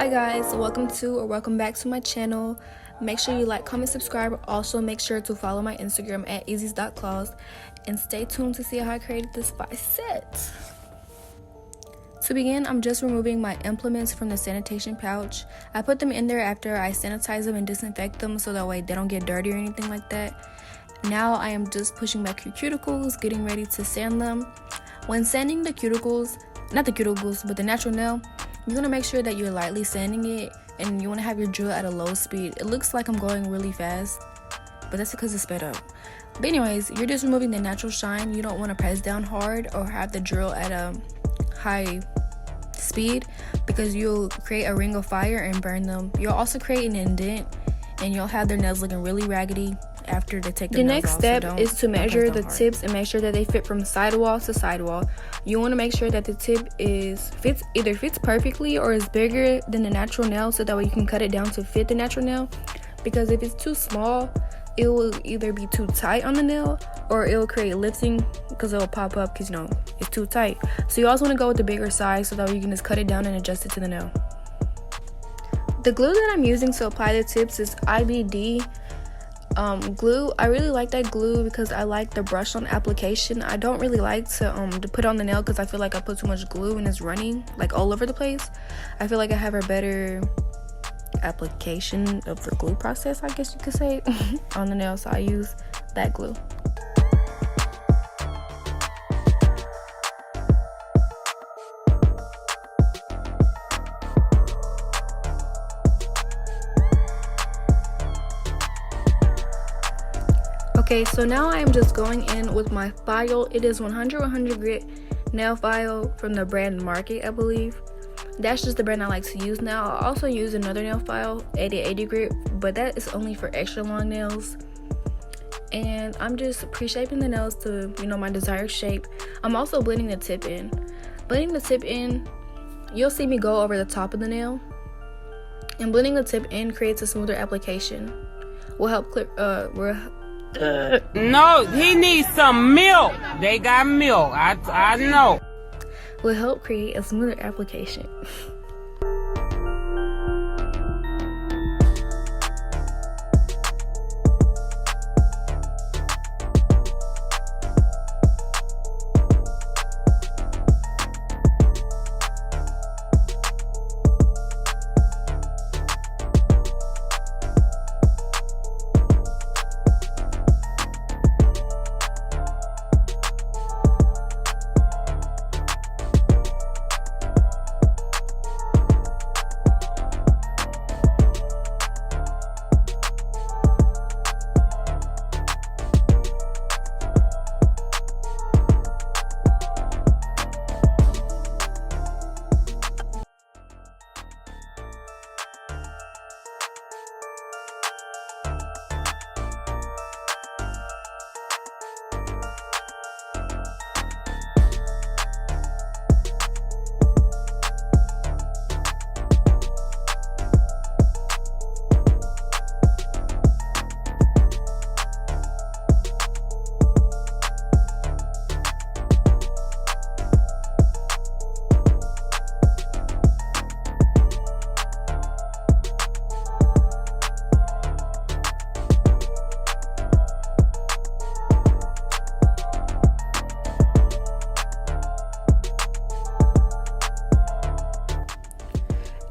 Hi guys, welcome back to my channel. Make sure you like, comment, subscribe. Also make sure to follow my Instagram at easies.claws and stay tuned to see how I created this 5 set. To begin, I'm just removing my implements from the sanitation pouch. I put them in there after I sanitize them and disinfect them so that way they don't get dirty or anything like that. Now I am just pushing back your cuticles, getting ready to sand them. When sanding the cuticles, not the cuticles, but the natural nail, you're going to make sure that you're lightly sanding it and you want to have your drill at a low speed. It looks like I'm going really fast, but that's because it's sped up. But anyways, you're just removing the natural shine. You don't want to press down hard or have the drill at a high speed because you'll create a ring of fire and burn them. You'll also create an indent and you'll have their nails looking really raggedy after they take the nails off. The next step is to measure the tips and make sure that they fit from sidewall to sidewall. You want to make sure that the tip either fits perfectly or is bigger than the natural nail so that way you can cut it down to fit the natural nail, because if it's too small it will either be too tight on the nail or it will create lifting because it will pop up because it's too tight. So you also want to go with the bigger size so that way you can just cut it down and adjust it to the nail. The glue that I'm using to apply the tips is IBD glue. I really like that glue because I like the brush on application. I don't really like to put on the nail because I feel like I put too much glue and it's running like all over the place. I feel like I have a better application of the glue process, I guess you could say, on the nail, so I use that glue. Okay, so now I am just going in with my file. It is 100 grit nail file from the brand Market, I believe. That's just the brand I like to use now. I also use another nail file, 80 grit, but that is only for extra long nails. And I'm just pre-shaping the nails to, my desired shape. I'm also blending the tip in. Blending the tip in, you'll see me go over the top of the nail. And blending the tip in creates a smoother application. Will help clear, No, he needs some milk. They got milk. I know. Will help create a smoother application.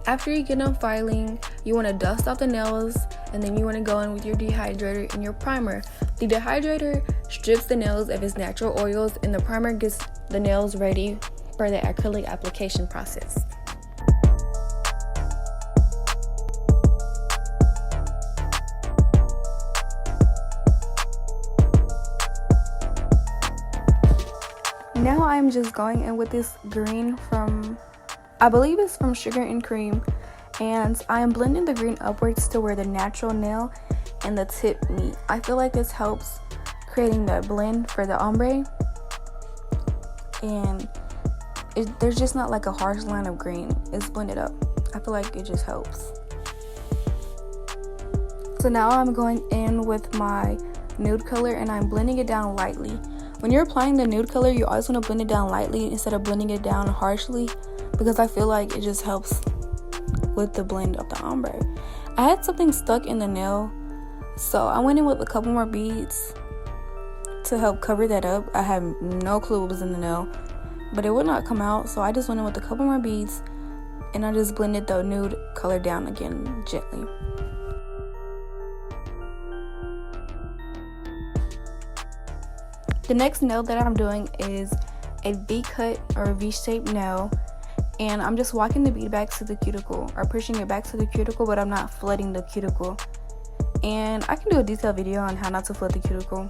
After you get done filing, you want to dust off the nails and then you want to go in with your dehydrator and your primer. The dehydrator strips the nails of its natural oils and the primer gets the nails ready for the acrylic application process. Now I'm just going in with this green from, I believe it's from Sugar and Cream, and I am blending the green upwards to where the natural nail and the tip meet. I feel like this helps creating the blend for the ombre, and there's just not like a harsh line of green. It's blended up. I feel like it just helps. So now I'm going in with my nude color and I'm blending it down lightly. When you're applying the nude color, you always want to blend it down lightly instead of blending it down harshly, because I feel like it just helps with the blend of the ombre. I had something stuck in the nail, so I went in with a couple more beads to help cover that up. I had no clue what was in the nail, but it would not come out, so I just went in with a couple more beads and I just blended the nude color down again gently. The next nail that I'm doing is a V-cut or a V-shaped nail, and I'm just walking the bead back to the cuticle or pushing it back to the cuticle, but I'm not flooding the cuticle. And I can do a detailed video on how not to flood the cuticle,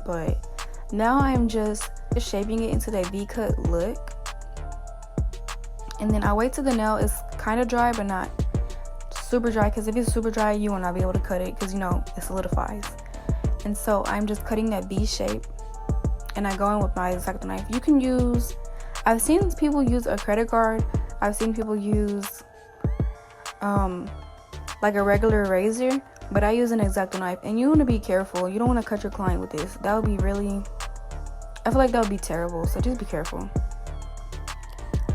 but now I'm just shaping it into that V-cut look. And then I wait till the nail is kind of dry but not super dry, because if it's super dry you will not be able to cut it because, you know, it solidifies. And so I'm just cutting that V shape, and I go in with my X-Acto knife. You can use, I've seen people use a credit card, I've seen people use like a regular razor, but I use an X-Acto knife. And you want to be careful, you don't want to cut your client with this. That would be really, I feel like that would be terrible, so just be careful.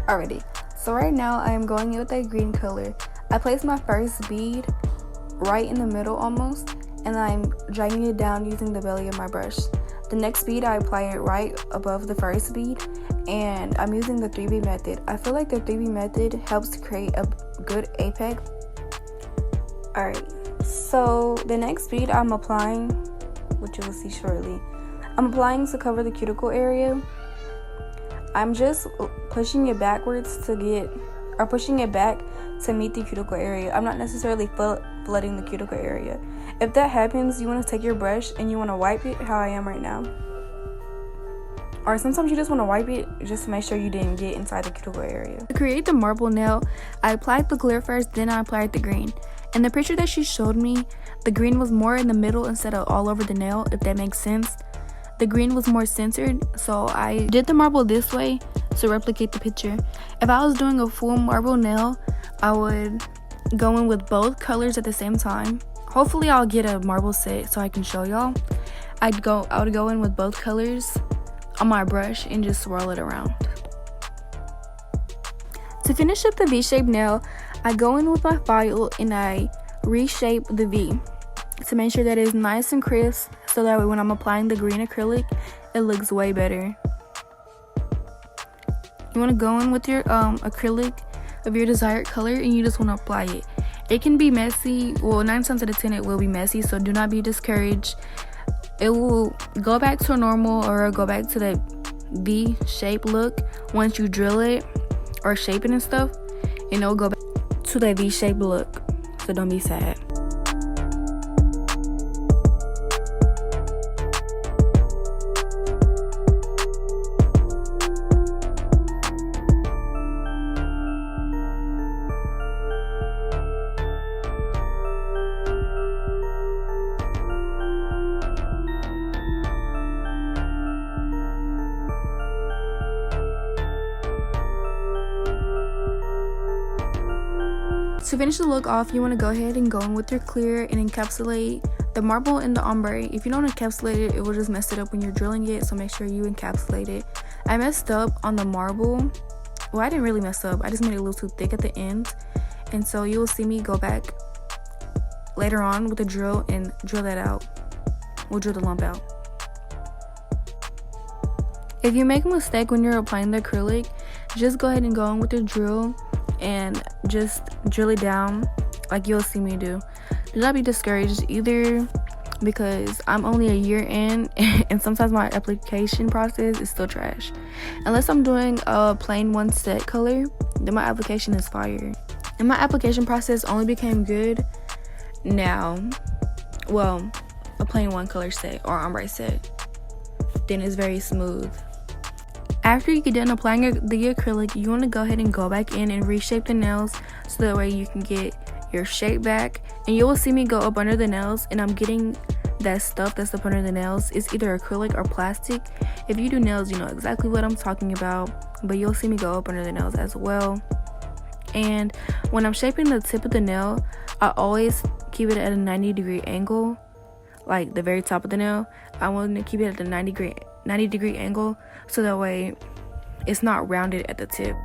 Alrighty, so right now I am going in with that green color. I place my first bead right in the middle almost, and I'm dragging it down using the belly of my brush. The next bead I apply it right above the first bead, and I'm using the 3B method. I feel like the 3B method helps to create a good apex. Alright, so the next bead I'm applying, which you will see shortly, I'm applying to cover the cuticle area. I'm just pushing it backwards to get, or pushing it back to meet the cuticle area. I'm not necessarily flooding the cuticle area. If that happens, you want to take your brush and you want to wipe it how I am right now. Or sometimes you just want to wipe it just to make sure you didn't get inside the cuticle area. To create the marble nail, I applied the clear first, then I applied the green. In the picture that she showed me, the green was more in the middle instead of all over the nail, if that makes sense. The green was more centered, so I did the marble this way to replicate the picture. If I was doing a full marble nail, I would go in with both colors at the same time. Hopefully I'll get a marble set so I can show y'all. I would go in with both colors on my brush and just swirl it around. To finish up the V-shaped nail, I go in with my file and I reshape the V to make sure that it's nice and crisp, so that way when I'm applying the green acrylic, it looks way better. You want to go in with your acrylic of your desired color, and you just want to apply it. It can be messy, well 9 times out of 10 it will be messy, so do not be discouraged. It will go back to a normal or go back to that V shape look once you drill it or shape it and stuff, and it'll go back to that V shape look, so don't be sad. To finish the look off, you want to go ahead and go in with your clear and encapsulate the marble and the ombre. If you don't encapsulate it, it will just mess it up when you're drilling it, so make sure you encapsulate it. I messed up on the marble. Well, I didn't really mess up, I just made it a little too thick at the end, and so you will see me go back later on with the drill and drill that out. We'll drill the lump out. If you make a mistake when you're applying the acrylic, just go ahead and go in with the drill and just drill it down like you'll see me do. Do not be discouraged either, because I'm only a year in and sometimes my application process is still trash. Unless I'm doing a plain one set color, then my application is fire. And my application process only became good now, well, a plain one color set or ombre set, then it's very smooth. After you get done applying the acrylic, you want to go ahead and go back in and reshape the nails so that way you can get your shape back. And you will see me go up under the nails, and I'm getting that stuff that's up under the nails. It's either acrylic or plastic. If you do nails, you know exactly what I'm talking about, but you'll see me go up under the nails as well. And when I'm shaping the tip of the nail, I always keep it at a 90-degree angle, like the very top of the nail. I want to keep it at the 90-degree angle, so that way it's not rounded at the tip.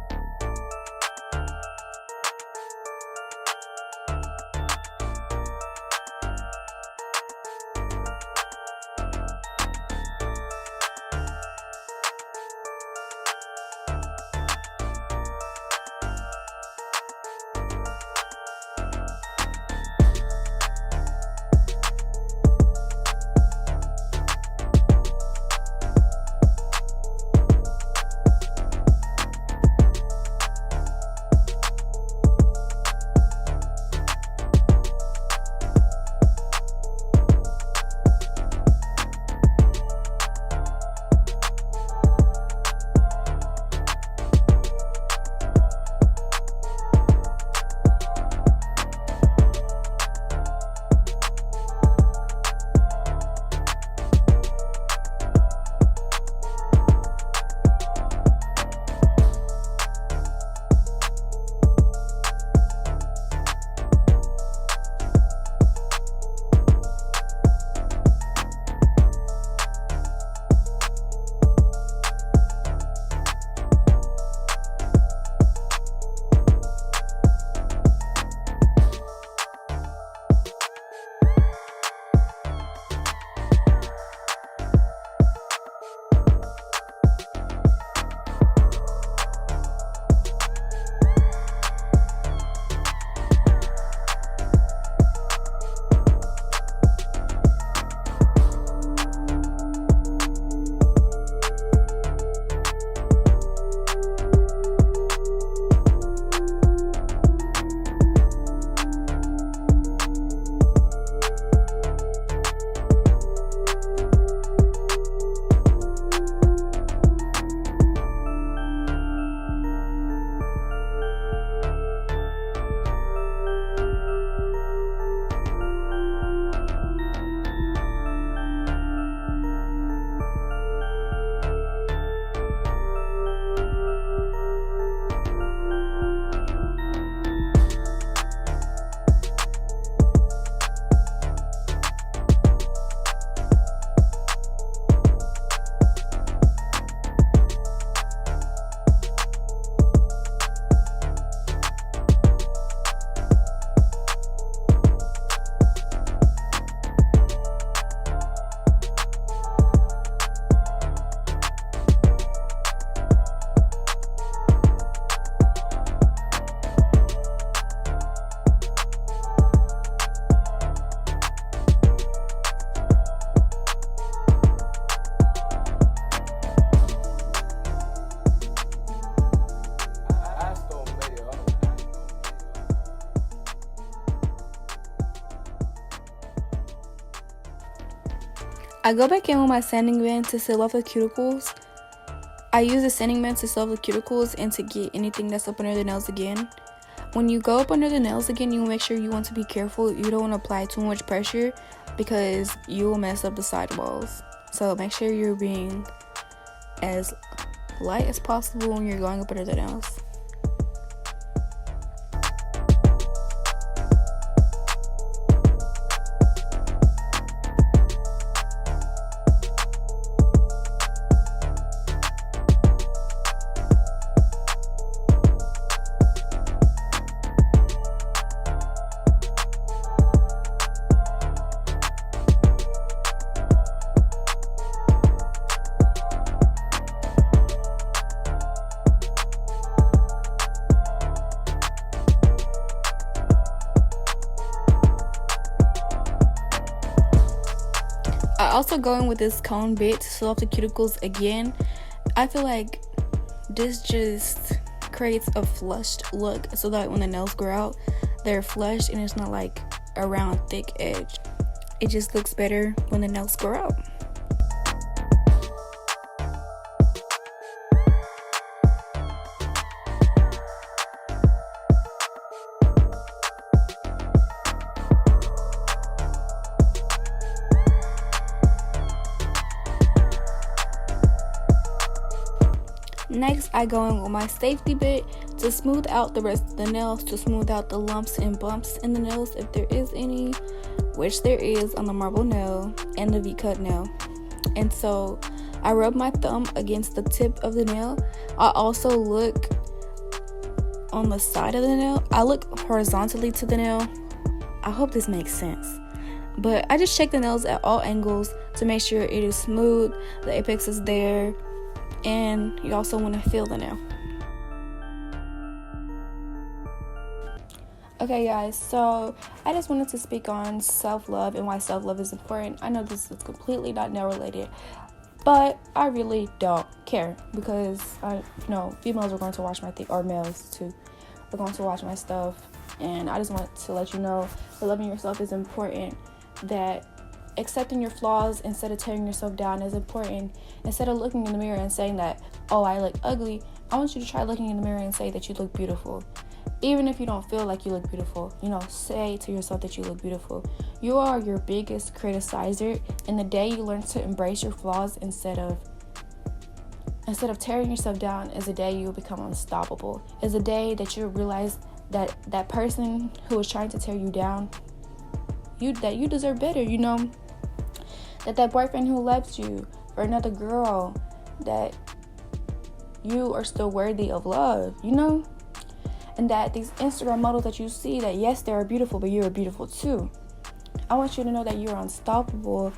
I go back in with my sanding band to seal off the cuticles. I use the sanding band to seal off the cuticles and to get anything that's up under the nails again. When you go up under the nails again, you make sure you want to be careful. You don't want to apply too much pressure because you will mess up the sidewalls. So make sure you're being as light as possible when you're going up under the nails. I also go in with this cone bit to seal off the cuticles again. I feel like this just creates a flushed look so that when the nails grow out, they're flushed and it's not like a round thick edge. It just looks better when the nails grow out. Next, I go in with my safety bit to smooth out the rest of the nails, to smooth out the lumps and bumps in the nails if there is any, which there is on the marble nail and the V-cut nail. And so I rub my thumb against the tip of the nail. I also look on the side of the nail. I look horizontally to the nail. I hope this makes sense. But I just check the nails at all angles to make sure it is smooth, the apex is there, and you also want to feel the nail. Okay guys, so I just wanted to speak on self-love and why self-love is important. I know this is completely not nail related, but I really don't care because I know females are going to watch my thing, or males too, are going to watch my stuff, and I just want to let you know that loving yourself is important, that accepting your flaws instead of tearing yourself down is important. Instead of looking in the mirror and saying that, oh, I look ugly, I want you to try looking in the mirror and say that you look beautiful. Even if you don't feel like you look beautiful, say to yourself that you look beautiful. You are your biggest criticizer, and the day you learn to embrace your flaws instead of tearing yourself down is a day you will become unstoppable. Is a day that you realize that that person who was trying to tear you down, that you deserve better, that boyfriend who left you for another girl, that you are still worthy of love, and that these Instagram models that you see, that yes, they are beautiful, but you are beautiful too. I want you to know that you are unstoppable,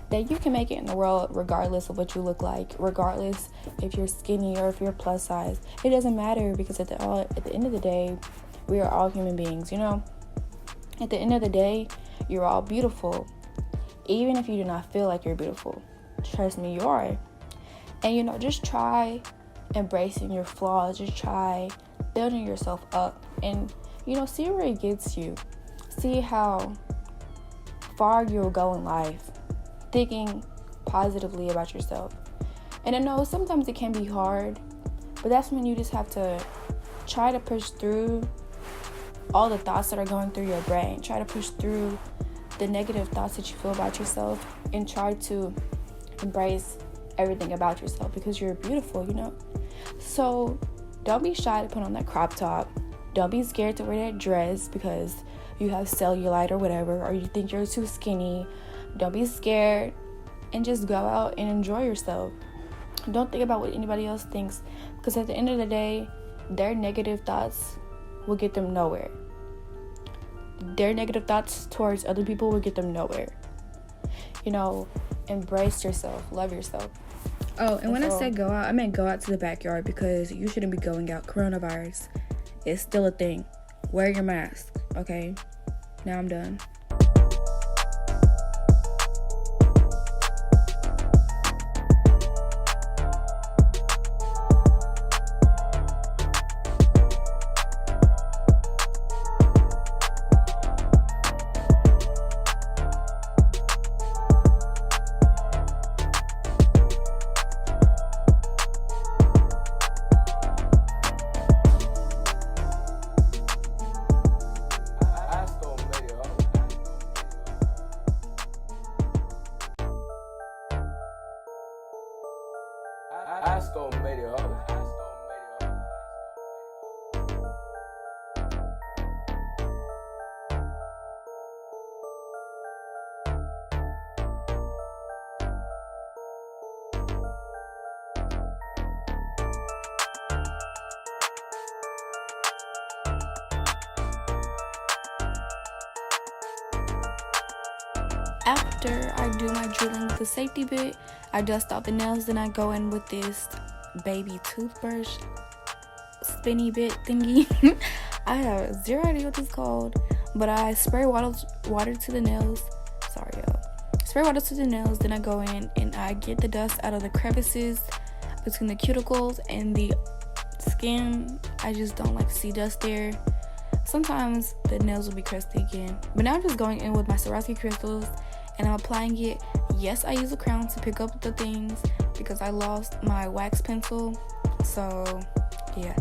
that you can make it in the world regardless of what you look like, regardless if you're skinny or if you're plus size. It doesn't matter, because at the end of the day, we are all human beings, At the end of the day, you're all beautiful, even if you do not feel like you're beautiful. Trust me, you are. And just try embracing your flaws. Just try building yourself up, and see where it gets you. See how far you'll go in life, thinking positively about yourself. And I know sometimes it can be hard, but that's when you just have to try to push through all the thoughts that are going through your brain. Try to push through the negative thoughts that you feel about yourself, and try to embrace everything about yourself, because you're beautiful, So don't be shy to put on that crop top. Don't be scared to wear that dress because you have cellulite or whatever, or you think you're too skinny. Don't be scared, and just go out and enjoy yourself. Don't think about what anybody else thinks, because at the end of the day, their negative thoughts will get them nowhere. Their negative thoughts towards other people will get them nowhere. Embrace yourself, love yourself. Oh, and when I said go out, I meant go out to the backyard, because you shouldn't be going out. Coronavirus is still a thing. Wear your mask, okay? Now I'm done. After I do my drilling with the safety bit, I dust off the nails, then I go in with this baby toothbrush spinny bit thingy. I have zero idea what this is called, but I spray water to the nails. Sorry, y'all. Spray water to the nails, then I go in and I get the dust out of the crevices between the cuticles and the skin. I just don't like to see dust there. Sometimes the nails will be crusty again, but now I'm just going in with my Serenity crystals and I'm applying it. Yes, I use a crown to pick up the things because I lost my wax pencil. So yeah,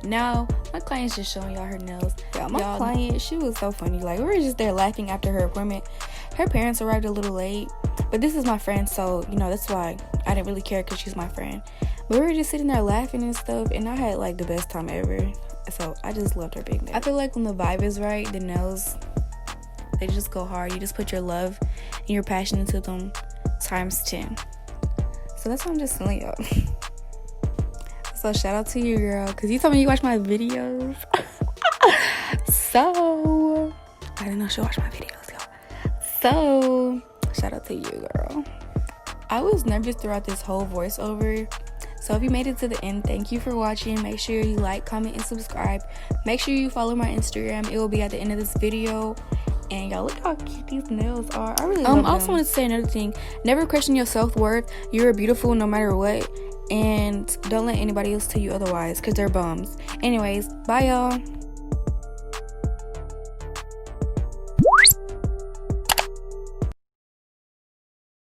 now my client's just showing y'all her nails. My client, she was so funny. Like, we were just there laughing after her appointment. Her parents arrived a little late, but this is my friend, so you know that's why I didn't really care because she's my friend. But we were just sitting there laughing and stuff, and I had like the best time ever. So I just loved her big nails. I feel like when the vibe is right, the nails, they just go hard. You just put your love and your passion into them times 10. So that's what I'm just telling y'all. So shout out to you, girl, because you told me you watch my videos. So I didn't know she watched my videos, y'all. So shout out to you, girl. I was nervous throughout this whole voiceover. So if you made it to the end, thank you for watching. Make sure you like, comment, and subscribe. Make sure you follow my Instagram. It will be at the end of this video. And y'all, look how cute these nails are. I really love them. I also want to say another thing. Never question your self-worth. You're beautiful no matter what. And don't let anybody else tell you otherwise because they're bums. Anyways, bye y'all.